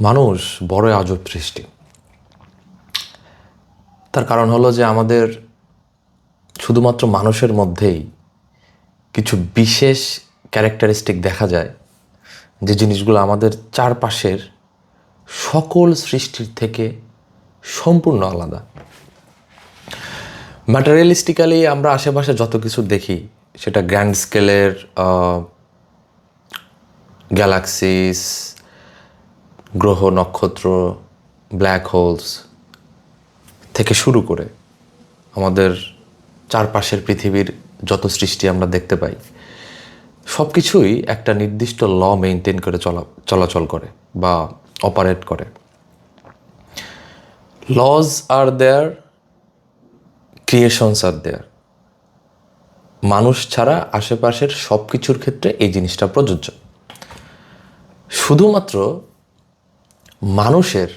মানুষ বড়ই আজব সৃষ্টি। তার কারণ হলো যে আমাদের শুধুমাত্র মানুষের মধ্যেই কিছু বিশেষ ক্যারেক্টারিস্টিক দেখা যায়, যে জিনিসগুলো আমাদের চারপাশের সকল সৃষ্টির থেকে সম্পূর্ণ আলাদা। ম্যাটেরিয়ালিস্টিক্যালি আমরা আশেপাশে যত কিছু দেখি, সেটা গ্র্যান্ড স্কেলের গ্যালাক্সিস, গ্রহ নক্ষত্র, ব্ল্যাক হোলস থেকে শুরু করে আমাদের চারপাশের পৃথিবীর যত সৃষ্টি আমরা দেখতে পাই, সব কিছুই একটা নির্দিষ্ট ল মেনটেন করে চলাচল করে বা অপারেট করে। লজ আর দেয়ার, ক্রিয়েশনস আর দেয়ার। মানুষ ছাড়া আশেপাশের সব কিছুর ক্ষেত্রে এই জিনিসটা প্রযোজ্য। শুধুমাত্র মানুষের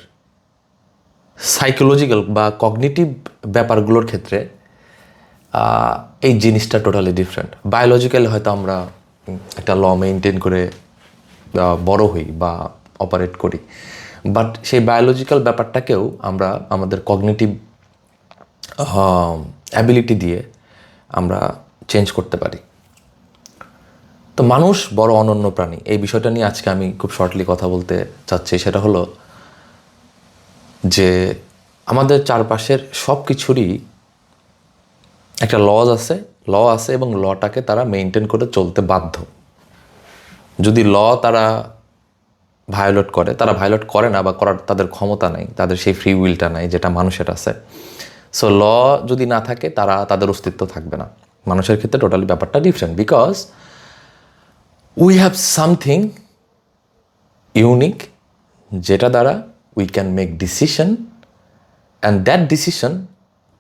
সাইকোলজিক্যাল বা কগনিটিভ ব্যাপারগুলোর ক্ষেত্রে এই জিনিসটা টোটালি ডিফারেন্ট। বায়োলজিক্যালি হয়তো আমরা একটা ল মেনটেন করে বড় হই বা অপারেট করি, বাট সেই বায়োলজিক্যাল ব্যাপারটাকেও আমরা আমাদের কগনিটিভ অ্যাবিলিটি দিয়ে আমরা চেঞ্জ করতে পারি। তো মানুষ বড় অনন্য প্রাণী। এই বিষয়টা নিয়ে আজকে আমি খুব শর্টলি কথা বলতে চাচ্ছি। সেটা হলো যে আমাদের চারপাশের সব কিছুরই একটা ল আছে এবং লটাকে তারা মেনটেন করে চলতে বাধ্য। যদি তারা ভায়োলেট করে না বা করার তাদের ক্ষমতা নাই, তাদের সেই ফ্রি উইলটা নাই যেটা মানুষের আছে। সো যদি না থাকে, তাদের অস্তিত্ব থাকবে না। মানুষের ক্ষেত্রে টোটালি ব্যাপারটা different, because we have something unique, যেটা দ্বারা we can make decision, and that decision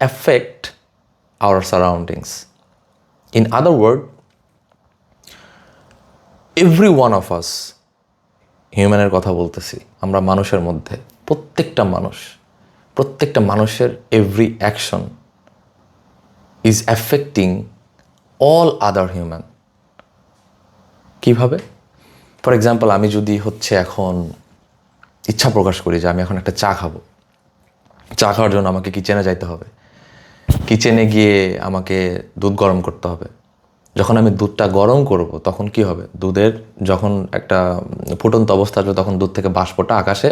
affect our surroundings. In other word, every one of us, হিউম্যানের কথা বলতেছি, আমরা মানুষের মধ্যে প্রত্যেকটা মানুষের every action is affecting all other human. কিভাবে? ফর এক্সাম্পল, আমি যদি এখন ইচ্ছা প্রকাশ করি যে আমি এখন একটা চা খাবো, চা খাওয়ার জন্য আমাকে কিচেনে যাইতে হবে। কিচেনে গিয়ে আমাকে দুধ গরম করতে হবে। যখন আমি দুধটা গরম করব, তখন কি হবে? দুধের যখন একটা ফুটন্ত অবস্থা আসবে, তখন দুধ থেকে বাষ্পটা আকাশে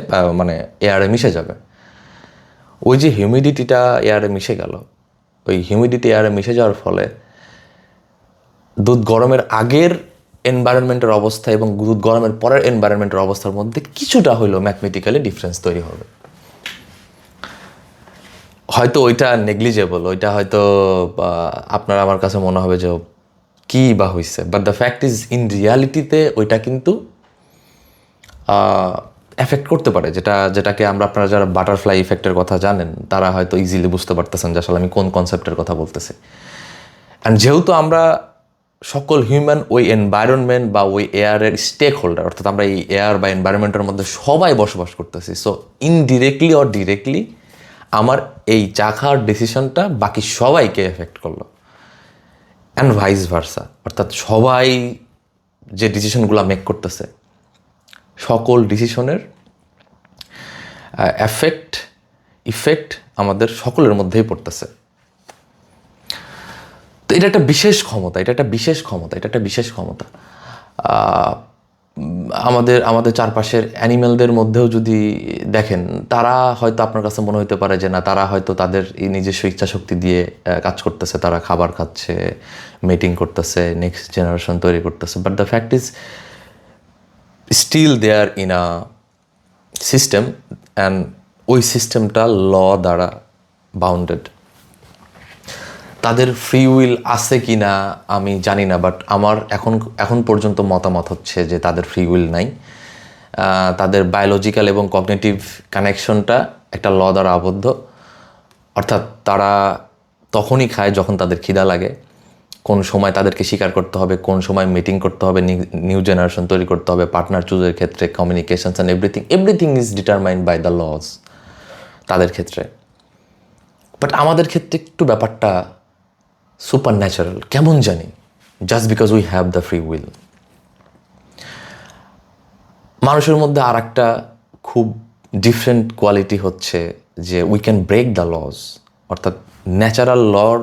এয়ারে মিশে যাবে। ওই যে হিউমিডিটিটা এয়ারে মিশে গেল, ওই হিউমিডিটি এয়ারে মিশে যাওয়ার ফলে দুধ গরমের আগের এনভায়রনমেন্টের অবস্থা এবং দুধ গরমের পরের এনভায়রনমেন্টের অবস্থার মধ্যে কিছুটা হইলেও ম্যাথমেটিক্যালি ডিফারেন্স তৈরি হবে। হয়তো ওইটা নেগলিজেবল, ওইটা হয়তো আপনার আমার কাছে মনে হবে যে কি বা হয়েছে, but the fact is, in রিয়ালিটিতে ওইটা কিন্তু এফেক্ট করতে পারে, যেটাকে আপনারা যারা বাটারফ্লাই ইফেক্টের কথা জানেন, তারা হয়তো ইজিলি বুঝতে পারতেছেন যে আসলে আমি কোন কনসেপ্টের কথা বলতেছি। অ্যান্ড যেহেতু আমরা সকল হিউম্যান ওই এনভায়রনমেন্ট বা ওই এয়ারের স্টেক হোল্ডার, অর্থাৎ আমরা এই এয়ার বা এনভায়রনমেন্টের মধ্যে সবাই বসবাস করতেছি, সো ইনডিরেক্টলি অর ডিরেক্টলি আমার এই চা খাওয়ার ডিসিশনটা বাকি সবাইকে এফেক্ট করলো, অ্যান্ড ভাইস ভার্সা। অর্থাৎ সবাই যে ডিসিশনগুলো মেক করতেছে, সকল ডিসিশনের ইফেক্ট আমাদের সকলের মধ্যেই পড়তেছে। তো এটা একটা বিশেষ ক্ষমতা। আমাদের চারপাশের অ্যানিমেলদের মধ্যেও যদি দেখেন, তারা হয়তো আপনার কাছে মনে হতে পারে যে না, তারা হয়তো তাদের এই নিজস্ব ইচ্ছা শক্তি দিয়ে কাজ করতেছে, তারা খাবার খাচ্ছে, মিটিং করতেছে, নেক্সট জেনারেশন তৈরি করতেছে, but the fact is still there in a system, and ওই সিস্টেমটা দ্বারা বাউন্ডেড। তাদের ফ্রি উইল আছে কি না আমি জানি না, বাট আমার এখন পর্যন্ত মতামত হচ্ছে যে তাদের ফ্রি উইল নাই। তাদের বায়োলজিক্যাল এবং কগনিটিভ কানেকশনটা একটা দ্বারা আবদ্ধ। অর্থাৎ তারা তখনই খায় যখন তাদের খিদা লাগে, কোন সময় তাদেরকে স্বীকার করতে হবে, কোন সময় মিটিং করতে হবে, নিউ জেনারেশন তৈরি করতে হবে, পার্টনার চুজের ক্ষেত্রে communications and everything is determined by the laws তাদের ক্ষেত্রে। বাট আমাদের ক্ষেত্রে একটু ব্যাপারটা সুপার ন্যাচারাল কেমন জানি, just because we have the free will. মানুষের মধ্যে আর একটা খুব ডিফারেন্ট কোয়ালিটি হচ্ছে যে we can break the laws, অর্থাৎ ন্যাচারাল লর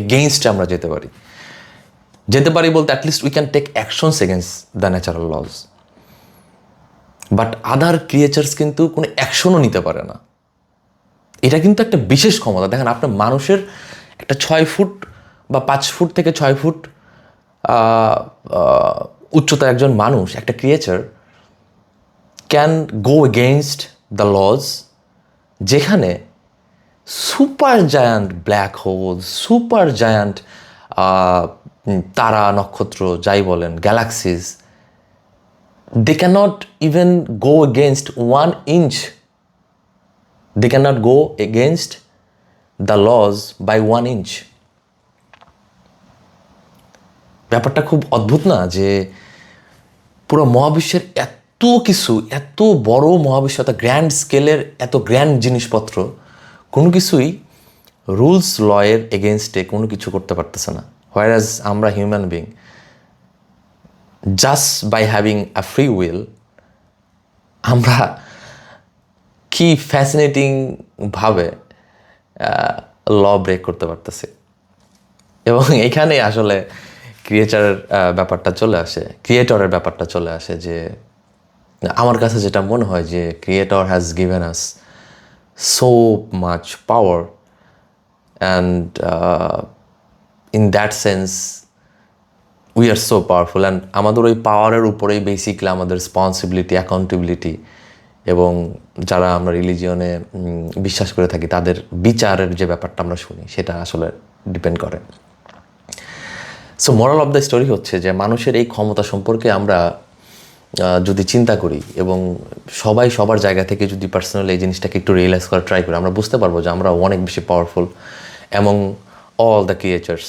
এগেইনস্টে আমরা যেতে পারি বলতে at least we can take actions against the natural laws. But other creatures কিন্তু কোনো অ্যাকশনও নিতে পারে না। এটা কিন্তু একটা বিশেষ ক্ষমতা। দেখেন, আপনার মানুষের একটা 6 ফুট বা 5 ফুট থেকে 6 ফুট উচ্চতার একজন মানুষ, একটা creature can go against the laws, যেখানে super giant black hole, super giant তারা নক্ষত্র যাই বলেন, galaxies, they cannot even go against 1 inch. They cannot go against the laws by 1 inch. ব্যাপারটা খুব অদ্ভুত না, যে পুরো মহাবিশ্বের এত কিছু, এত বড় মহাবিশ্ব, এত গ্র্যান্ড স্কেলের এত গ্র্যান্ড জিনিসপত্র, কোনো কিছুই রুলস লয়ের এগেনস্টে কোনো কিছু করতে পারতেছে না। হোয়ারাজ আমরা human being, just by having a free will, আমরা কি ফ্যাসিনেটিংভাবে ল ব্রেক করতে পারতেছি। এবং এখানে আসলে ক্রিয়েটরের ব্যাপারটা চলে আসে, যে আমার কাছে যেটা মনে হয় যে creator has given us so much power, and in that sense we are so powerful. And আমাদের ওই পাওয়ারের উপরেই বেসিকলি আমাদের রেসপন্সিবিলিটি, অ্যাকাউন্টেবিলিটি, এবং যারা আমরা রিলিজিয়নে বিশ্বাস করে থাকি তাদের বিচারের যে ব্যাপারটা আমরা শুনি, সেটা আসলে ডিপেন্ড করে। So moral of the story হচ্ছে যে মানুষের এই ক্ষমতা সম্পর্কে আমরা যদি চিন্তা করি এবং সবাই সবার জায়গা থেকে যদি পার্সোনালি এই জিনিসটাকে একটু রিয়েলাইজ করা ট্রাই করি, আমরা বুঝতে পারবো যে আমরা অনেক বেশি powerful among all the creatures.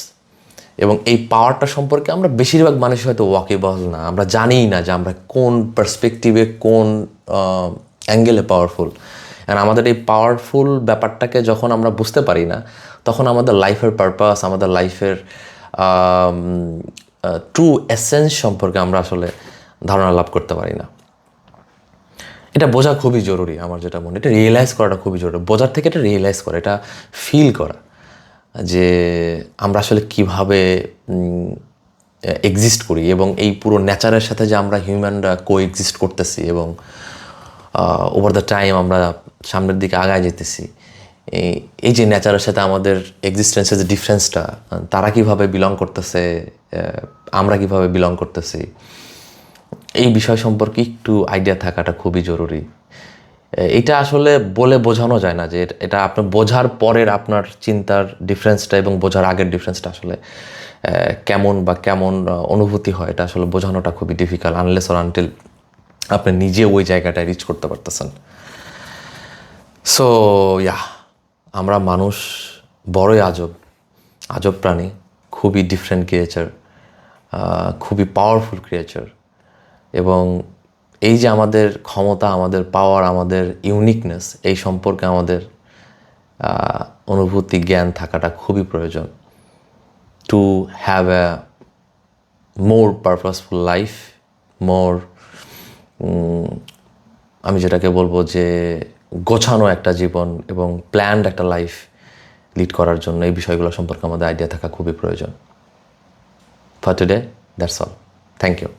এবং এই পাওয়ারটা সম্পর্কে আমরা বেশিরভাগ মানুষ হয়তো ওয়াকিবল না, আমরা জানিই না যে আমরা কোন পার্সপেক্টিভে, কোন অ্যাঙ্গেলে পাওয়ারফুল। অ্যান্ড আমাদের এই পাওয়ারফুল ব্যাপারটাকে যখন আমরা বুঝতে পারি না, তখন আমাদের লাইফের পারপাস, আমাদের লাইফের ট্রু এসেন্স সম্পর্কে আমরা আসলে ধারণা লাভ করতে পারি না। এটা বোঝা খুবই জরুরি, আমার যেটা মনে, এটা রিয়েলাইজ করাটা খুবই জরুরি। বোঝার থেকে এটা রিয়েলাইজ করা, এটা ফিল করা, যে আমরা আসলে কীভাবে এক্সিস্ট করি, এবং এই পুরো নেচারের সাথে যে আমরা হিউম্যানরা কো এক্সিস্ট করতেছি, এবং ওভার দ্য টাইম আমরা সামনের দিকে আগায় যেতেছি। এই যে নেচারের সাথে আমাদের এক্সিস্টেন্সের যে ডিফারেন্সটা, তারা কিভাবে বিলং করতেছে, আমরা কিভাবে বিলং করতেছি, এই বিষয় সম্পর্কে একটু আইডিয়া থাকাটা খুবই জরুরি। এটা আসলে বলে বোঝানো যায় না, যে এটা আপনার বোঝার পরের আপনার চিন্তার ডিফারেন্সটা এবং বোঝার আগের ডিফারেন্সটা আসলে কেমন অনুভূতি হয়, এটা আসলে বোঝানোটা খুবই ডিফিকাল্ট, আনলেস অর আনটিল আপনি নিজে ওই জায়গাটায় রিচ করতে পারতেছেন। সো আমরা মানুষ বড়ই আজব প্রাণী, খুবই ডিফারেন্ট ক্রিয়েচার, খুবই পাওয়ারফুল ক্রিয়েচার। এবং এই যে আমাদের ক্ষমতা, আমাদের পাওয়ার, আমাদের ইউনিকনেস, এই সম্পর্কে আমাদের অনুভূতি, জ্ঞান থাকাটা খুবই প্রয়োজন to have a more purposeful life, আমি যেটাকে বলবো যে গোছানো একটা জীবন এবং প্ল্যান্ড একটা লাইফ লিড করার জন্য এই বিষয়গুলো সম্পর্কে আমাদের আইডিয়া থাকা খুবই প্রয়োজন। For today that's all. Thank you.